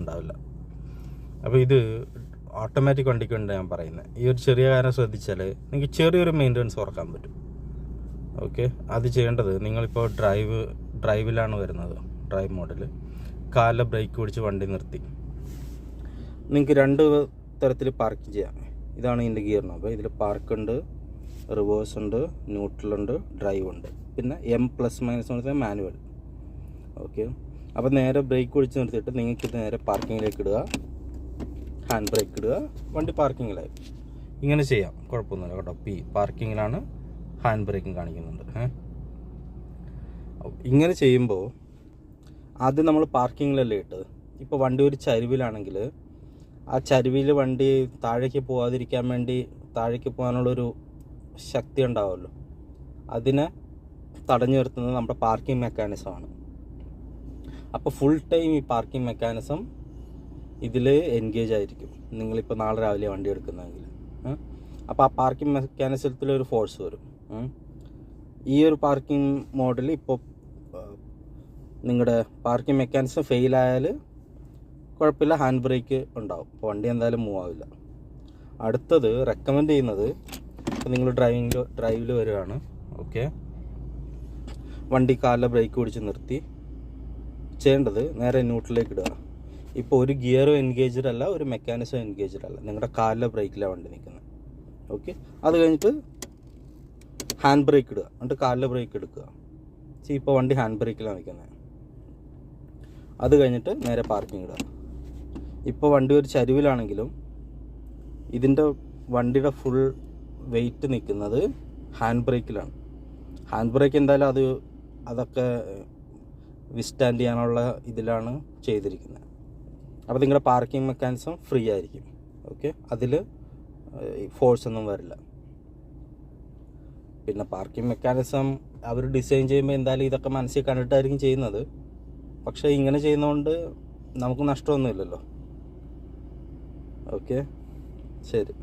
ഉണ്ടാവില്ല. അപ്പോൾ ഇത് ഓട്ടോമാറ്റിക് വണ്ടിക്ക് വേണ്ടി ഞാൻ പറയുന്നത്. ഈ ഒരു ചെറിയ കാര്യം ശ്രദ്ധിച്ചാൽ നിങ്ങൾക്ക് ചെറിയൊരു മെയിൻ്റനൻസ് കുറക്കാൻ പറ്റും. ഓക്കെ, അത് ചെയ്യേണ്ടത് നിങ്ങളിപ്പോൾ ഡ്രൈവിലാണ് വരുന്നത്, ഡ്രൈവ് മോഡിൽ കാലിലെ ബ്രേക്ക് പിടിച്ച് വണ്ടി നിർത്തി. നിങ്ങൾക്ക് 2 തരത്തിൽ പാർക്ക് ചെയ്യാം. ഇതാണ് ഇതിൻ്റെ ഗിയർ നോബ്. ഇതിൽ പാർക്കുണ്ട്, റിവേഴ്സ് ഉണ്ട്, ന്യൂട്രലുണ്ട്, ഡ്രൈവ് ഉണ്ട്, പിന്നെ M+- എന്ന് പറഞ്ഞാൽ മാനുവൽ. ഓക്കെ, അപ്പോൾ നേരെ ബ്രേക്ക് പിടിച്ച് നിർത്തിയിട്ട് നിങ്ങൾക്കിത് നേരെ പാർക്കിങ്ങിലേക്ക് ഇടുക, ഹാൻഡ് ബ്രേക്ക് ഇടുക, വണ്ടി പാർക്കിങ്ങിലായി. ഇങ്ങനെ ചെയ്യാം, കുഴപ്പമൊന്നുമില്ല കേട്ടോ. പാർക്കിങ്ങിലാണ്, ഹാൻഡ് ബ്രേക്കും കാണിക്കുന്നുണ്ട്. ഇങ്ങനെ ചെയ്യുമ്പോൾ ആദ്യം നമ്മൾ പാർക്കിങ്ങിലല്ലേ ഇട്ടത്. ഇപ്പോൾ വണ്ടി ഒരു ചരിവിലാണെങ്കിൽ ആ ചരിവിൽ വണ്ടി താഴേക്ക് പോകാതിരിക്കാൻ വേണ്ടി താഴേക്ക് പോകാനുള്ളൊരു ശക്തി ഉണ്ടാവുമല്ലോ, അതിനെ തടഞ്ഞു നിർത്തുന്നത് നമ്മുടെ പാർക്കിംഗ് മെക്കാനിസമാണ്. അപ്പോൾ ഫുൾ ടൈം ഈ പാർക്കിംഗ് മെക്കാനിസം ഇതിൽ എൻഗേജ് ആയിരിക്കും നിങ്ങളിപ്പോൾ നാളെ രാവിലെ വണ്ടി എടുക്കുന്നതെങ്കിൽ. അപ്പോൾ ആ പാർക്കിംഗ് മെക്കാനിസത്തിലൊരു ഫോഴ്സ് വരും. ഈ ഒരു പാർക്കിംഗ് മോഡിൽ ഇപ്പോൾ നിങ്ങളുടെ പാർക്കിംഗ് മെക്കാനിസം ഫെയിലായാൽ കുഴപ്പമില്ല, ഹാൻഡ് ബ്രേക്ക് ഉണ്ടാവും, അപ്പോൾ വണ്ടി എന്തായാലും മൂവ് ആവില്ല. അടുത്തത് റെക്കമെൻഡ് ചെയ്യുന്നത്, ഇപ്പോൾ നിങ്ങൾ ഡ്രൈവിൽ വരികയാണ്. ഓക്കെ, വണ്ടി കാലിലെ ബ്രേക്ക് പിടിച്ച് നിർത്തി, ചെയ്യേണ്ടത് നേരെ ന്യൂട്രലിലേക്ക് ഇടുക. ഇപ്പോൾ ഒരു ഗിയറും എൻഗേജ്ഡ് അല്ല, ഒരു മെക്കാനിസം എൻഗേജ്ഡ് അല്ല, നിങ്ങളുടെ കാലിലെ ബ്രേക്കിലാണ് വണ്ടി നിൽക്കുന്നത്. ഓക്കെ, അത് കഴിഞ്ഞിട്ട് ഹാൻഡ് ബ്രേക്ക് ഇടുക, എന്നിട്ട് കാലിലെ ബ്രേക്ക് എടുക്കുക. ഇപ്പോൾ വണ്ടി ഹാൻഡ് ബ്രേക്കിലാണ് നിൽക്കുന്നത്. അത് കഴിഞ്ഞിട്ട് നേരെ പാർക്കിംഗ് ഇടുക. ഇപ്പോൾ വണ്ടി ഒരു ചരിവിലാണെങ്കിലും ഇതിൻ്റെ വണ്ടിയുടെ ഫുൾ വെയിറ്റ് നിൽക്കുന്നത് ഹാൻഡ് ബ്രേക്കിലാണ്. ഹാൻഡ് ബ്രേക്ക് എന്തായാലും അതൊക്കെ വിസ്റ്റാൻഡ് ചെയ്യാനുള്ള ഇതിലാണ് ചെയ്തിരിക്കുന്നത്. അപ്പോൾ നിങ്ങളുടെ പാർക്കിംഗ് മെക്കാനിസം ഫ്രീ ആയിരിക്കും. ഓക്കെ, അതിൽ ഫോഴ്സ് ഒന്നും വരില്ല. പിന്നെ പാർക്കിംഗ് മെക്കാനിസം അവർ ഡിസൈൻ ചെയ്യുമ്പോൾ എന്തായാലും ഇതൊക്കെ മനസ്സിൽ കണ്ടിട്ടായിരിക്കും ചെയ്യുന്നത്. പക്ഷേ ഇങ്ങനെ ചെയ്യുന്നതുകൊണ്ട് നമുക്ക് നഷ്ടമൊന്നുമില്ലല്ലോ. ഓക്കെ, ശരി.